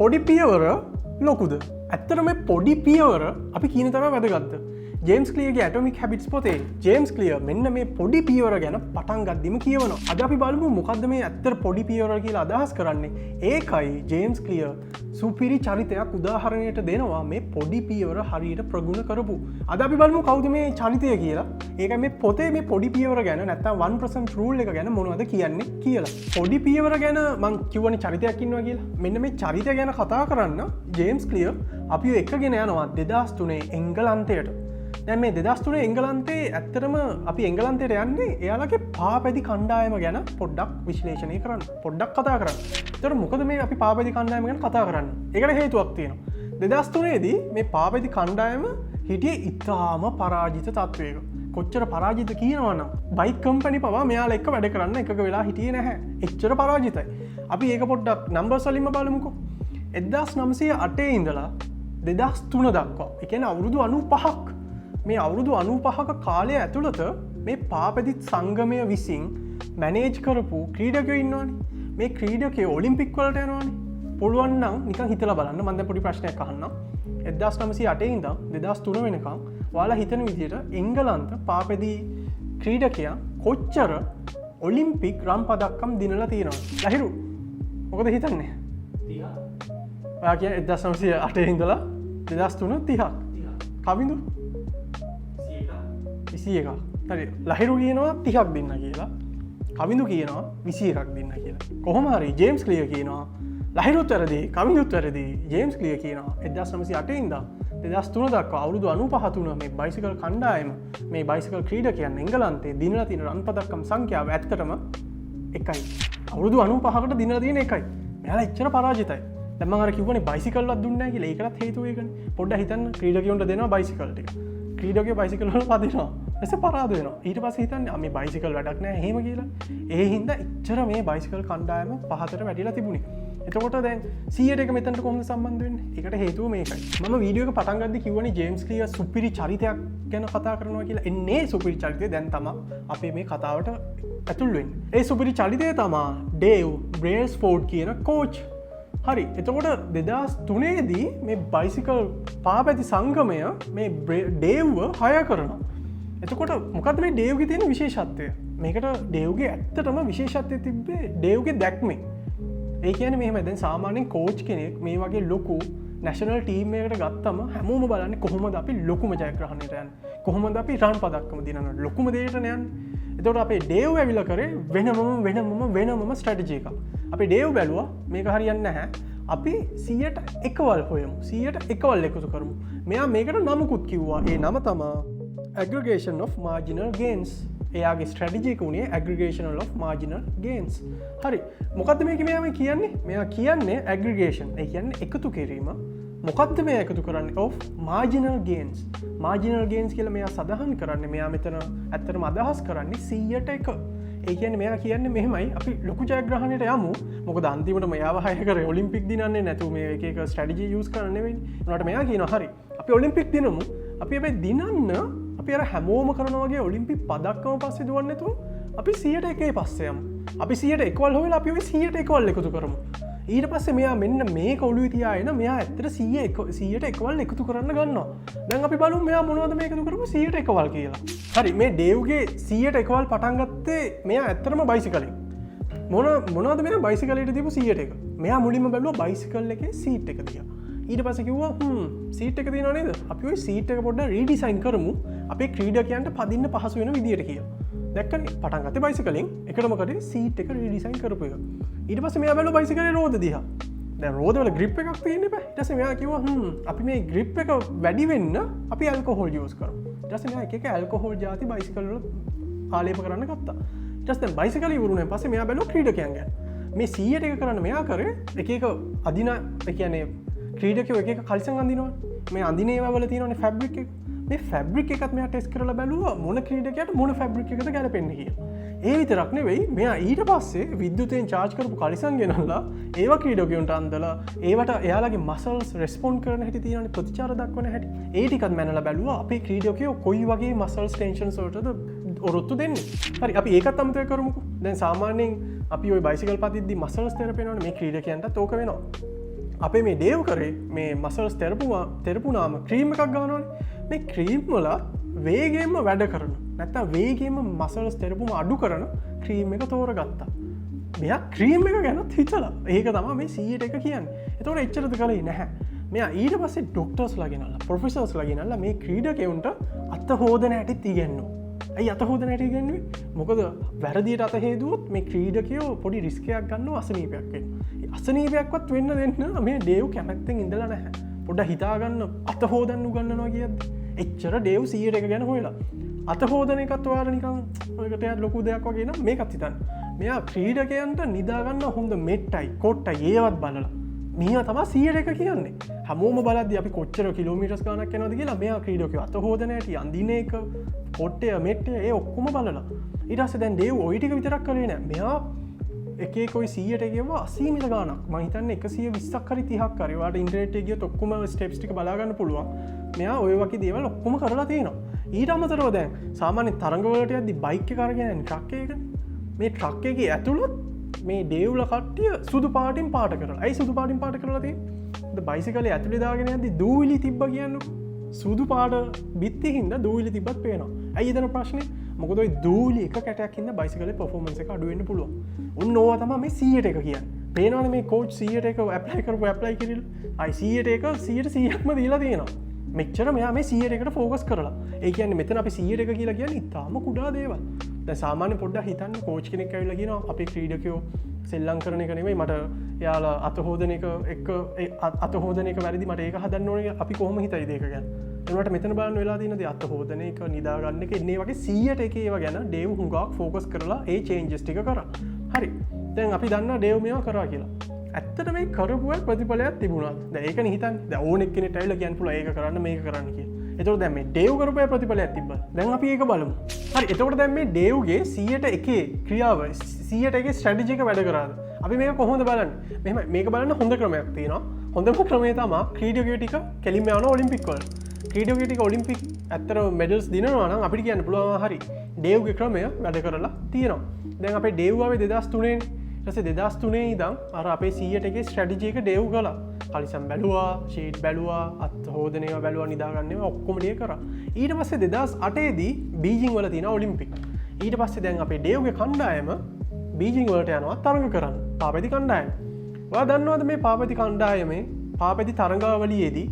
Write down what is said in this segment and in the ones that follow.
පොඩි පියවර ලොකුද ඇත්තට මේ පොඩි පියවර අපි කියන තරම් වැදගත්ද ජේම්ස් ක්ලියර්ගේ ඇටොමික් හැබිට්ස් පොතේ ජේම්ස් ක්ලියර් මෙන්න මේ පොඩි පියවර ගැන පටන් ගද්දිම කියවනවා. අද අපි බලමු මොකද්ද මේ ඇත්තට පොඩි පියවර කියලා අදහස් කරන්නේ. ඒකයි ජේම්ස් ක්ලියර් සුපිරි චරිතයක් උදාහරණයට දෙනවා මේ පොඩි පියවර හරියට ප්‍රගුණ කරපු. අද අපි බලමු කවුද මේ චරිතය කියලා. ඒකයි මේ පොතේ මේ පොඩි පියවර ගැන නැත්තම් 1% රූල් එක ගැන මොනවද කියන්නේ කියලා. පොඩි පියවර ගැන මං කිව්වනේ චරිතයක් ඉන්නවා කියලා. මෙන්න මේ චරිතය ගැන කතා කරන්න ජේම්ස් ක්ලියර් අපිව එක්කගෙන යනවා 2003 එංගලන්තයට. දැන් මේ 2003 එංගලන්තේ ඇත්තටම අපි එංගලන්තයට යන්නේ එයාලගේ පාපැදි කණ්ඩායම ගැන පොඩ්ඩක් විශ්ලේෂණය කරන්න. පොඩ්ඩක් කතා කරන්න. ඒතර මොකද මේ අපි පාපැදි කණ්ඩායම ගැන කතා කරන්නේ? ඒකට හේතුවක් තියෙනවා. 2003 දී මේ පාපැදි කණ්ඩායම හිටියේ ඉතාම පරාජිත තත්වයක. කොච්චර පරාජිත කියනවනම් බයික් කම්පැනි පවා මෙයාලා එක්ක වැඩ කරන්න එකක වෙලා හිටියේ නැහැ. එච්චර පරාජිතයි. අපි ඒක පොඩ්ඩක් නම්බර්ස් වලින්ම බලමුකෝ. 1908 ඉඳලා 2003 දක්වා. ඒ කියන්නේ අවුරුදු 95ක්. මේ අවුරුදු 95ක කාලය ඇතුළත මේ පාපැදිත් සංගමය විසින් මැනේජ් කරපු ක්‍රීඩකයෝ ඉන්නවනේ. මේ ක්‍රීඩකයෝ ඔලිම්පික් වලට යනවනේ. පුළුවන් නම් නිකන් හිතලා බලන්න. මම දැන් පොඩි ප්‍රශ්නයක් අහන්නම්. 1908 ඉඳන් 2003 වෙනකන් ඔයාලා හිතන විදිහට එංගලන්ත පාපැදි ක්‍රීඩකයන් කොච්චර ඔලිම්පික් රන් පදක්කම් දිනලා තියෙනවද? ලහිරු මොකද හිතන්නේ? 30. ඔයා කියන්නේ 1908 ඉඳලා 2003 30ක්. කවිඳු 21ක්. හරි. ලහිරු කියනවා 30ක් දෙන්න කියලා. කවිඳු කියනවා 21ක් දෙන්න කියලා. කොහොම හරි ජේම්ස් ක්ලියර් කියනවා ලහිරුත් වැරදි, කවිඳුත් වැරදි. ජේම්ස් ක්ලියර් කියනවා 1908 ඉඳන් 2003 දක්වා අවුරුදු 95 තුන මේ බයිසිකල් කණ්ඩායම මේ බයිසිකල් ක්‍රීඩකයන් එංගලන්තේ දිනලා තියෙන රන් පදක්කම් සංඛ්‍යාව ඇත්තටම එකයි. අවුරුදු 95කට දිනලා තියෙන එකයි. මෙයාලා එච්චර පරාජිතයි. දැන් මම අර කිව්වනේ බයිසිකල් වත් දුන්නේ නැහැ කියලා. ඒකටත් හේතුව ඒකනේ. පොඩ්ඩක් හිතන්න ක්‍රීඩකයන්ට දෙනවා බයිසිකල් ටික. ක්‍රීඩකයෝ බයිසිකල් වල පදිනවා. ඊට පරාද වෙනවා. ඊට පස්සේ හිතන්නේ මේ බයිසිකල් වැඩක් නැහැ එහෙම කියලා. ඒ හින්දා එච්චර මේ බයිසිකල් කණ්ඩායම පහතට වැටිලා තිබුණේ. එතකොට දැන් 100ට එක මෙතනට කොහොමද සම්බන්ධ වෙන්නේ? ඒකට හේතුව මේකයි. මම වීඩියෝ එක පටන් ගද්දි කිව්වනේ ජේම්ස් ක්ලියර් සුපිරි චරිතයක් ගැන කතා කරනවා කියලා. එන්නේ සුපිරි චරිතය දැන් තමයි අපේ මේ කතාවට ඇතුල් වෙන්නේ. ඒ සුපිරි චරිතය තමයි ඩේව් බ්‍රේස්ෆෝඩ් කියන කෝච්. හරි. එතකොට 2003 දී මේ බයිසිකල් පාපැති සංගමය මේ ඩේව්ව හය කරනවා. එතකොට මොකද මේ ඩේව්ගේ තියෙන විශේෂත්වය? මේකට ඩේව්ගේ ඇත්තටම විශේෂත්වය තිබ්බේ ඩේව්ගේ දැක්මේ. ඒ කියන්නේ මෙහෙම දැන් සාමාන්‍යයෙන් කෝච් කෙනෙක් මේ වගේ ලොකු නැෂනල් ටීම් එකකට ගත්තම හැමෝම බලන්නේ කොහොමද අපි ලොකුම ජයග්‍රහණයට යන්නේ? කොහොමද අපි රන් පදක්කම දිනන ලොකුම දෙයට යන්නේ? එතකොට අපේ ඩේව් ඇවිල්ලා කරේ වෙනමම ස්ට්‍රැටජි එකක්. අපි ඩේව් බැලුවා මේක හරියන්නේ නැහැ. අපි 100ට එකවල් හොයමු. 100ට එකවල් එකතු කරමු. මෙයා මේකට නමකුත් කිව්වා. ඒ නම තමයි aggregation of marginal gains. එයාගේ ස්ට්‍රැටජි එක උනේ aggregation of marginal gains. හරි. මොකද්ද මේක මෙයා මේ කියන්නේ? මෙයා කියන්නේ aggregation. ඒ කියන්නේ එකතු කිරීම. මොකද්ද මේ එකතු කරන්නේ? of marginal gains. marginal gains කියලා මෙයා සඳහන් කරන්නේ මෙයා මෙතන ඇත්තටම අදහස් කරන්නේ 100ට එක. ඒ කියන්නේ මෙයා කියන්නේ මෙහෙමයි අපි ලොකු ජයග්‍රහණයට යමු. මොකද අන්තිමට මෙයාව හය කරේ ඔලිම්පික් දිනන්නේ නැතුව මේ එක එක ස්ට්‍රැටජි යූස් කරන්න නෙවෙයි. උනාට මෙයා කියනවා හරි. අපි ඔලිම්පික් දිනමු. අපි හැබැයි දිනන්න අපි අර හැමෝම කරනවා වගේ ඔලිම්පික් පදක්කම පස්සේ දුවන්නේ නැතුව අපි 100ට එකේ පස්සේ යමු. අපි 100ට එකවල් හොයලා අපි ওই 100ට එකවල් එකතු කරමු. ඊට පස්සේ මෙයා මෙන්න මේක ඔළුවේ තියාගෙන මෙයා ඇත්තට 100ට එකවල් එකතු කරන්න ගන්නවා. දැන් අපි බලමු මෙයා මොනවද මේ එකතු කරපු 100ට එකවල් කියලා. හරි මේ ඩේව්ගේ 100ට එකවල් පටන් ගත්තේ මෙයා ඇත්තටම බයිසිකලෙන්. මොනවද මෙයා බයිසිකලයට දීපු 100ට එක. මෙයා මුලින්ම බැලුවා බයිසිකල් එකේ සීට් එක දිහා. ඊට පස්සේ කිව්වා සීට් එක තියෙනව නේද? අපි ওই සීට් එක පොඩ්ඩක් රීඩිසයින් කරමු. අපේ ක්‍රීඩකයන්ට පදින්න පහසු වෙන විදියට කියලා. දැක්කනේ පටන් ගත්තේ බයිසිකලෙන් එකටම කරේ සීට් එක රීඩිසයින් කරපු එක. ඊට පස්සේ මෙයා බැලුවා බයිසිකලේ රෝද දිහා. දැන් රෝද වල ග්‍රිප් එකක් තියෙන්න බෑ. ඊට පස්සේ මෙයා කිව්වා අපි මේ ග්‍රිප් එක වැඩි වෙන්න අපි ඇල්කොහොල් යූස් කරමු. ඊට පස්සේ මෙයා එක එක ඇල්කොහොල් ಜಾති බයිසිකල් වල ආලේප කරන්න ගත්තා. ඊට පස්සේ දැන් බයිසිකල් ඉවරුණාන් පස්සේ මෙයා බැලුවා ක්‍රීඩකයන් ගැන. මේ 100ට එක කරන්න මෙයා කරේ එක එක අදින ඒ කියන්නේ ක්‍රීඩකයෝ එක එක කලිසම් අඳිනවා. මේ අඳින ඒවා වල තියෙනවනේ ෆැබ්‍රික් එක. මේ ෆැබ්‍රික් එකත් මෙයා ටෙස්ට් කරලා බැලුවා මොන ක්‍රීඩකයාට මොන ෆැබ්‍රික් එකද ගැලපෙන්නේ කියලා. ඒ විතරක් නෙවෙයි මෙයා ඊට පස්සේ විද්‍යුතයෙන් චාර්ජ් කරපු කලිසම් ගෙනල්ලා ඒවා ක්‍රීඩකයන්ට අන්දලා ඒවට එයාලගේ මසල්ස් රෙස්පොන්ඩ් කරන හැටි තියෙනවනේ ප්‍රතිචාර දක්වන හැටි. ඒ ටිකත් මැනලා බැලුවා අපේ ක්‍රීඩකයෝ කොයි වගේ මසල්ස් ටෙන්ෂන්ස් වලටද ඔරොත්තු දෙන්නේ. හරි අපි ඒකත් අමතක කරමුකෝ. දැන් සාමාන්‍යයෙන් අපි ওই බයිසිකල් පදිද්දි මසල්ස් තෙරපෙනවනේ මේ ක්‍රීඩකයන්ටත් ඕක වෙනවා. අපේ මේ ඩේව් කරේ මේ මසල්ස් තෙරපුනාම ක්‍රීම් එකක් ගන්නවනේ මේ ක්‍රීම් වල වේගයෙන්ම වැඩ කරන නැත්තම් වේගයෙන්ම මසල්ස් තෙරපුම අඩු කරන ක්‍රීම් එක තෝරගත්තා. මෙයා ක්‍රීම් එක ගැනත් හිතලා ඒක තමයි මේ සීයට එක කියන්නේ. එතකොට එච්චරද කළේ නැහැ. මෙයා ඊට පස්සේ ඩොක්ටර්ස් ලාගෙනල්ලා ප්‍රොෆෙසර්ස් ලාගෙනල්ලා මේ ක්‍රීඩකයන්ට අත හොදන හැටි ඉගෙනුවා. ඇයි අත හොදන හැටි ඉගෙනුවේ? මොකද වැරදියට අත හේදුවොත් මේ ක්‍රීඩකයෝ පොඩි රිස්කයක් ගන්නවා අසනීපයක් වෙනවා. අසනීපයක්වත් වෙන්න දෙන්න මේ ඩේව් කැමැත්තෙන් ඉඳලා නැහැ. පොඩ්ඩක් හිතාගන්න අත හොදන්න උගන්වනවා කියද්දි. එච්චර ඩේව් 100 එක ගැන හොයලා. අත හොදන එකත් ඔයාලා නිකන් ඔයකට ලොකු දෙයක් වගේ නම් මේකත් හිතන්න. මෙයා ක්‍රීඩකයන්ට නිදාගන්න හොඳ මෙට්ටයි කොට්ටයි ඒවත් බලලා. මෙයා තමයි 100 එක කියන්නේ. හැමෝම බලද්දි අපි කොච්චර කිලෝමීටර්ස් ගානක් යනවද කියලා මෙයා ක්‍රීඩකයෝ අත හොදන හැටි අඳින එක කොට්ටය මෙට්ටය ඒ ඔක්කොම බලලා. ඊට පස්සේ දැන් ඩේව් ওই ටික විතරක් කරේ නෑ. මෙයා එක ඔයි 100ට කියව අසීමිත ගානක් මං හිතන්නේ 120ක් හරි 30ක් හරි ඔයාලට ඉන්ටර්නෙට් එකේ ගියොත් ඔක්කොම ස්ටෙප්ස් ටික බලා ගන්න පුළුවන්. මෙයා ඔය වගේ දේවල් ඔක්කොම කරලා තියෙනවා. ඊට අමතරව දැන් සාමාන්‍ය තරඟ වලට යද්දි බයික් එක අරගෙන යන්නේ ට්‍රක් එකකනේ. මේ ට්‍රක් එකේ ඇතුළත් මේ ඩේව්ල කට්ටිය සුදු පාටින් පාට කරලා. ඇයි සුදු පාටින් පාට කරලා තියෙන්නේ? බයිසිකලේ ඇතුලේ දාගෙන යද්දි දූවිලි තිබ්බ කියන්නකො. සුදු පාට බිත්ති හින්දා දූවිලි තිබ්බත් පේනවා. ඇයි එතන ප්‍රශ්නේ? මොකද ඔය දූවිලි එක කැටයක් හින්දා බයිසිකලේ පර්ෆෝමන්ස් එක අඩු වෙන්න පුළුවන්. උන් ඕවා තමයි මේ 100ට එක කියන්නේ. පේනවනේ මේ කෝච් 100ට එක ඇප්ලයි කරපු ඇප්ලයි කිරිල්ල. අයි 100ට එක 100%ක්ම දීලා තියෙනවා. මෙච්චර මෙයා මේ 100ට එකට ෆෝකස් කරලා. ඒ කියන්නේ මෙතන අපි 100ට එක කියලා කියන්නේ ඉතාලම කුඩා දේවල්. දැන් සාමාන්‍ය පොඩ්ඩක් හිතන්න කෝච් කෙනෙක් ඇවිල්ලා කියනවා අපේ ක්‍රීඩකයෝ සෙල්ලම් කරන එක නෙමෙයි මට එයාලා අත හොදන එක අත හොදන එක වැරදි මට ඒක හදන්න ඕනේ අපි කොහොම හිතයිද ඒක ගැන. එනකොට මෙතන බලන්න වෙලා තියෙන දේ අත හොදන එක නිදා ගන්න එක ඉන්නේ වගේ 100ට එක ඒවා ගැන ඩේව් හුඟක් ෆෝකස් කරලා ඒ චේන්ජස් ටික කරා. හරි. දැන් අපි දන්නවා ඩේව් මේවා කරා කියලා. ඇත්තට මේ කරපුව ප්‍රතිඵලයක් තිබුණා. දැන් ඒකනේ හිතන්නේ. දැන් ඕන එක්කෙනෙක් ඇවිල්ලා කියන්න පුළුවන් ඒක කරන්න මේක කරන්න කියලා. එතකොට දැන් මේ ඩේව් කරපුව ප්‍රතිඵලයක් තිබ්බා. දැන් අපි ඒක බලමු. හරි. එතකොට දැන් මේ ඩේව්ගේ 100ට එකේ ක්‍රියාව 100ට එකේ ස්ට්‍රැටජි එක වැඩ කරාද? අපි මේක කොහොමද බලන්නේ? මෙහෙම මේක බලන්න හොඳ ක්‍රමයක් තියෙනවා. හොඳම ක්‍රමය තමයි ක්‍රීඩකයෝ ටික කෙලින්ම යනවා ඔලිම්පික් වලට. ක්‍රීඩකයෝ ටික ඔලිම්පික් ඇත්තටම මෙඩල්ස් දිනනවා නම් අපිට කියන්න පුළුවන් හරි. ඩේව්ගේ ක්‍රමය වැඩ කරලා තියෙනවා. දැන් අපේ ඩේව් ආවේ 2003 නේ. ඊට පස්සේ 2003 ඉඳන් අර අපේ 100ට එකේ ස්ට්‍රැටජි එක ඩේව් කළා. කලිසම් බැලුවා, ෂීට් බැලුවා, අත් හොදන ඒවා බැලුවා, නිදා ගන්න ඒවා ඔක්කොම ටික කරා. ඊට පස්සේ 2008 දී බීජිං වල තියෙන ඔලිම්පික්. ඊට පස්සේ දැන් අපේ ඩේව්ගේ කණ්ඩායම බීජිං වලට යනවා තරඟ කරන්න. පාපැති කණ්ඩායම. ඔයා දන්නවද මේ පාපැති කණ්ඩායමේ පාපැති තරඟාවලියේදී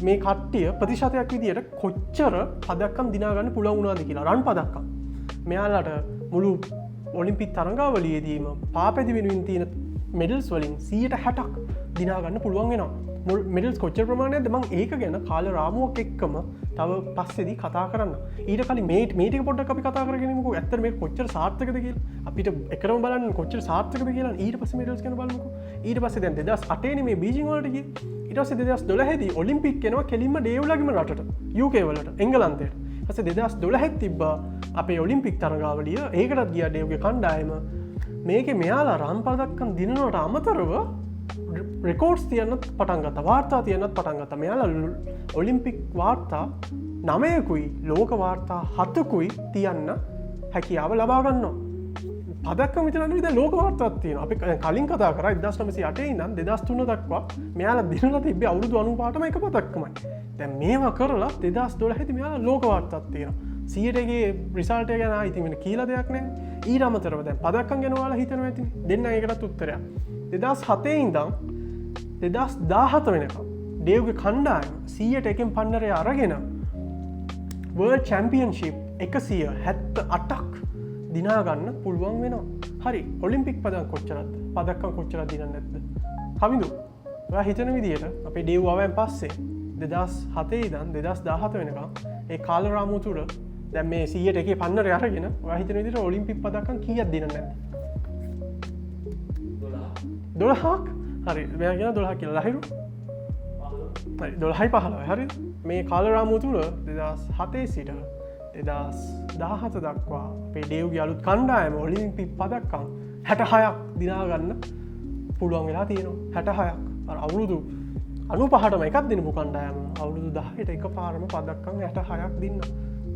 මේ කට්ටිය ප්‍රතිශතයක් විදියට කොච්චර පදක්කම් දිනා ගන්න පුළුවන් වුණාද කියලා රන් පදක්කම්. මෙයාලට මුළු ඔලිම්පික් තරඟාවලියේදීම පාපැති වෙනුවෙන් තියෙන මෙඩල්ස් වලින් 160ක් දිනා ගන්න පුළුවන් වෙනවා. මෙඩල්ස් කොච්චර ප්‍රමාණයක්ද මම ඒක ගැන කාල රාමුවක් එක්කම තව පස්සේදී කතා කරන්න. ඊට කලින් මේ ටික පොඩ්ඩක් අපි කතා කරගෙන ඉමුකෝ. ඇත්තට මේක කොච්චර සාර්ථකද කියලා. අපිට එකරම බලන්න කොච්චර සාර්ථකද කියලා. ඊට පස්සේ මෙඩල්ස් ගැන බලමුකෝ. ඊට පස්සේ දැන් 2008 නේ මේ බීජිං වලට ගියේ. ඊට පස්සේ 2012 දී ඔලිම්පික් යනවා කෙලින්ම ඩේව්ලාගේම රටට. UK වලට එංගලන්තයට. ඊපස්සේ 2012 තිබ්බා අපේ ඔලිම්පික් තරඟාවලිය. ඒකටත් ගියා ඩේව්ගේ කණ්ඩායම. මේකේ මෙයාලා රන් පදක්කම් දිනනවට අමතරව රෙකෝඩ්ස් තියන්නත් පටන් ගත්තා. වාර්තා තියන්නත් පටන් ගත්තා. මෙයාලා ඔලිම්පික් වාර්තා 9කුයි ලෝක වාර්තා 7කුයි තියන්න හැකියාව ලබා ගන්නවා. පදක්කම විතර නෙවෙයි දැන් ලෝක වාර්තාවක් තියෙනවා. අපි කලින් කතා කරා 1908 ඉඳන් 2003 දක්වා මෙයාලා දිනලා තිබ්බේ අවුරුදු 95ටම එක පදක්කමයි. දැන් මේවා කරලා 2012 දී මෙයාලා ලෝක වාර්තාවක් තියෙනවා. 100ටගේ රිසල්ට් එක ගැන ඉතින් වෙන කියලා දෙයක් නැහැ. ඊට අමතරව දැන් පදක්කම් ගැන ඔයාලා හිතනවා ඇතිනේ. දෙන්න ඒකටත් උත්තරයක්. 2007 ඉඳන් 2017 වෙනකම් ඩේව්ගේ කණ්ඩායම 100ට එකෙන් පන්නරය අරගෙන වර්ල්ඩ් චැම්පියන්ෂිප් 178ක් දිනා ගන්න පුළුවන් වෙනවා. හරි. ඔලිම්පික් පදක්කම් කොච්චරද? පදක්කම් කොච්චරද දිනන්නේ නැද්ද? කවිඳු. ඔයා හිතන විදිහට අපේ ඩේව් ආවයන් පස්සේ 2007 ඉඳන් 2017 වෙනකම් ඒ කාල රාමුව තුල දැන් මේ 100ට එකේ පන්නරය අරගෙන ඔයා හිතන විදිහට ඔලිම්පික් පදක්කම් කීයක් දිනන්නේ නැද්ද? 12ක්. හරි. මෙයා කියන 12 කියලා ලහිරු. හරි 12යි 15යි. හරි. මේ කාල රාමුව තුල 2007 සිට 2017 දක්වා අපේ ඩේව්ගේ අලුත් කණ්ඩායම ඔලිම්පික් පදක්කම් 66ක් දිනා ගන්න පුළුවන් වෙලා තියෙනවා. 66ක්. අර අවුරුදු 95ටම එකක් දිනපු කණ්ඩායම අවුරුදු 10ට එකපාරම පදක්කම් 66ක් දින්නා.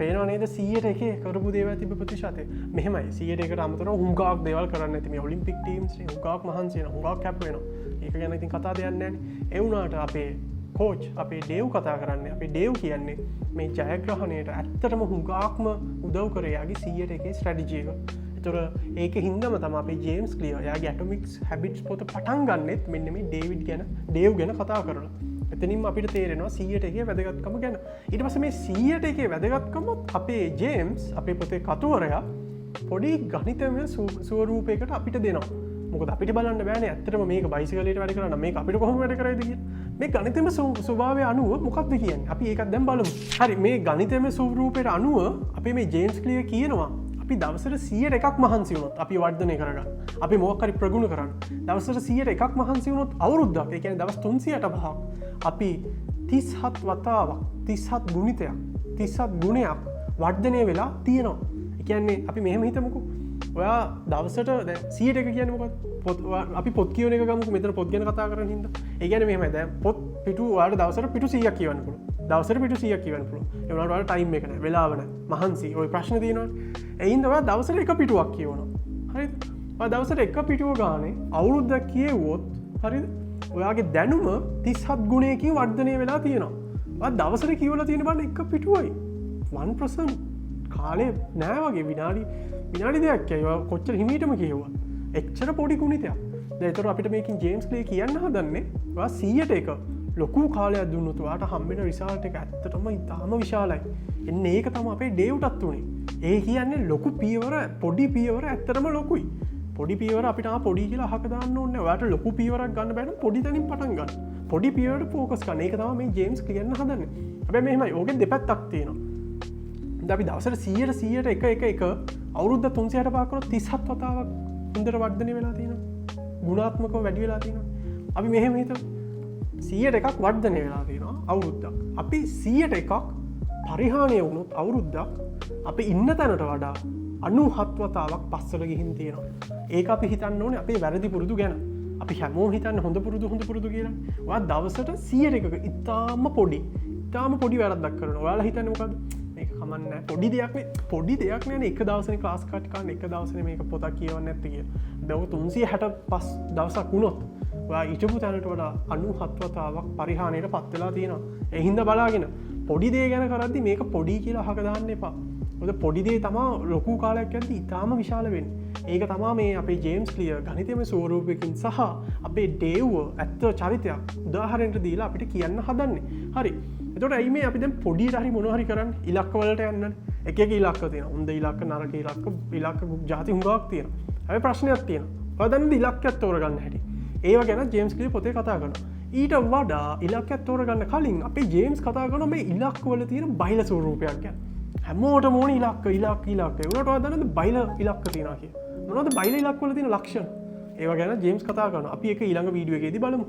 පේනවා නේද 100% කරපු දේවල් තිබ්බ ප්‍රතිශතය මෙහෙමයි 100%කට අමතරව හුඟක් දේවල් කරන්න ඇති මේ ඔලිම්පික් ටීම්ස් හුඟක් මහන්සි වෙනවා හුඟක් කැප් වෙනවා ඒක ගැන ඉතින් කතා දෙයක් නැහැ නේ ඒ වුණාට අපේ කෝච් අපේ ඩේව් කතා කරන්නේ අපේ ඩේව් කියන්නේ මේ ජයග්‍රහණයට ඇත්තටම හුඟක්ම උදව් කරේ යාගේ 100% ස්ට්‍රැටජි එක. ඒතර ඒක හින්දාම තමයි අපේ ජේම්ස් ක්ලියර් යාගේ ඇටොමික්ස් හැබිට්ස් පොත පටන් ගන්නෙත් මෙන්න මේ ඩේව් ගැන කතා කරලා. එතනින්ම අපිට තේරෙනවා 100% වැදගත්කම ගැන. ඊට පස්සේ මේ 100% වැදගත්කම අපේ ජේම්ස් අපේ පොතේ කතුවරයා පොඩි ගණිතමය ස්වරූපයකට අපිට දෙනවා. මොකද අපිට බලන්න බෑනේ ඇත්තටම මේක බයිසිකලයට වැඩ කරන්න මේක අපිට කොහොම වැඩ කරයිද කියලා. මේ ගණිතමය ස්වභාවය අනුව මොකක්ද කියන්නේ? අපි ඒකත් දැන් බලමු. හරි මේ ගණිතමය ස්වරූපයට අනුව අපි මේ ජේම්ස් ක්ලියර් කියනවා අපි දවසට 100%ක් මහන්සි වුණොත් අපි වර්ධනය කරගන්න. අපි මොකක් හරි ප්‍රගුණ කරන්න. දවසට 100%ක් මහන්සි වුණොත් අවුරුද්දක් ඒ කියන්නේ දවස් 365ක් අපි 37 වතාවක් 37 ගුණිතයක් 37 ගුණයක් වර්ධනය වෙලා තියෙනවා. ඒ කියන්නේ අපි මෙහෙම හිතමුකෝ. ඔයා දවසට 100% කියන්නේ මොකක්ද? අපි පොත් කියවන එක ගමුකෝ. මෙතන පොත් ගැන කතා කරන හින්දා. ඒ කියන්නේ මෙහෙමයි. දැන් පොත් පිටු ඔයාලට දවසට පිටු 100ක් කියවන්න පුළුවන්. දවසට පිටු 100ක් කියවන්න පුළුවන්. ඒ වුණාට ඔයාලට ටයිම් එක නැහැ. වෙලාව නැහැ. මහන්සි. ওই ප්‍රශ්න තියෙනවනේ. ඒ හින්දා ඔයා දවසට එක පිටුවක් කියවනවා. හරිද? ඔයා දවසට එක පිටුව ගානේ අවුරුද්දක් කියෙව්වොත් හරිද? ඔයාගේ දැනුම 37 ගුණයකින් වර්ධනය වෙලා තියෙනවා. ඔයා දවසට කියවලා තියෙන බලන්න එක පිටුවයි. 1% කාලේ නෑ වගේ විනාඩි දෙයක් යයි. ඔයා කොච්චර හිමීටම කියවුවා. එච්චර පොඩි ගුණිතයක්. දැන් ඒතර අපිට මේකෙන් ජේම්ස් ක්ලියර් කියන්න හදන්නේ ඔයා 100% ලොකු කාලයක් දුන්නොත් ඔයාට හම්බෙන රිසල්ට් එක ඇත්තටම ඉතාම විශාලයි. එන්නේ ඒක තමයි අපේ ඩේව්ටත් උනේ. ඒ කියන්නේ ලොකු පියවර පොඩි පියවර ඇත්තටම ලොකුයි. පොඩි පියවර අපිට පොඩි කියලා අහක දාන්න ඕනේ. ඔයාට ලොකු පියවරක් ගන්න බෑ නම් පොඩි තැනින් පටන් ගන්න. පොඩි පියවරට ෆෝකස් කරන්න. ඒක තමයි මේ ජේම්ස් කියන්න හදන්නේ. හැබැයි මෙහෙමයි. ඕකෙන් දෙපැත්තක් තියෙනවා. දැන් අපි දවසට 100% එක අවුරුද්ද 365 කරොත් 37 වතාවක් හොඳට වර්ධනය වෙලා තියෙනවා. ගුණාත්මකව වැඩි වෙලා තියෙනවා. අපි මෙහෙම හිතමු. 100%ක් වර්ධනය වෙලා තියෙනවා අවුරුද්දක්. අපි 100%ක් පරිහානිය වුණොත් අවුරුද්දක් අපි ඉන්න තැනට වඩා 97 වතාවක් පස්සට ගිහින් තියෙනවා. ඒක අපි හිතන්න ඕනේ අපේ වැරදි පුරුදු ගැන. අපි හැමෝම හිතන්නේ හොඳ පුරුදු කියලා. ඔයා දවසට 100%ක ඉතාම පොඩි වැරද්දක් කරනවා. ඔයාලා හිතන්නේ මොකද්ද? මේක කමන්නේ පොඩි දෙයක් නේ එක දවසනේ ක්ලාස් කට් කරන්න එක දවසනේ මේක පොතක් කියවන්න නැත්තේ කියලා. දැන් 365 දවසක් වුණොත් ඔයා ඊටපු තැනට වඩා 97 වතාවක් පරිහානියට පත් වෙලා තියෙනවා. ඒ හින්දා බලාගෙන පොඩි දේ ගැන කරද්දි මේක පොඩි කියලා අහක දාන්න එපා. මොකද පොඩි දේ තමයි ලොකු කාලයක් යද්දි ඉතාම විශාල වෙන්නේ. ඒක තමයි මේ අපේ ජේම්ස් ක්ලියර් ගණිතමය ස්වරූපයකින් සහ අපේ ඩේව් ඇත්ත චරිතයක් උදාහරණයක් දීලා අපිට කියන්න හදන්නේ. හරි. එතකොට ඇයි මේ අපි දැන් පොඩියට හරි මොනවා හරි කරන්නේ? ඉලක්ක වලට යන්නනේ. එක ඉලක්ක තියෙනවා. හොඳ ඉලක්ක නරක ඉලක්ක ಜಾති හුඟක් තියෙනවා. හැබැයි ප්‍රශ්නයක් තියෙනවා. ඔයා දැන් ඉලක්කයක් තෝරගන්න හැටි. ඒව ගැන ජේම්ස් ක්ලියර් පොතේ කතා කරනවා. ඊට වඩා ඉලක්කයක් තෝරගන්න කලින් අපේ ජේම්ස් කතා කරනවා මේ ඉලක්ක වල තියෙන බයිල ස්වරූපයක් ගැන. හැමෝටම ඕනේ ඉලක්ක. ඒකට ඔයා දන්නවද බයිල ඉලක්ක තියෙනවා කියලා? මොනවද බයිල ඉලක්ක වල තියෙන ලක්ෂණ? ඒව ගැන ජේම්ස් කතා කරනවා. අපි ඒක ඊළඟ වීඩියෝ එකේදී බලමු.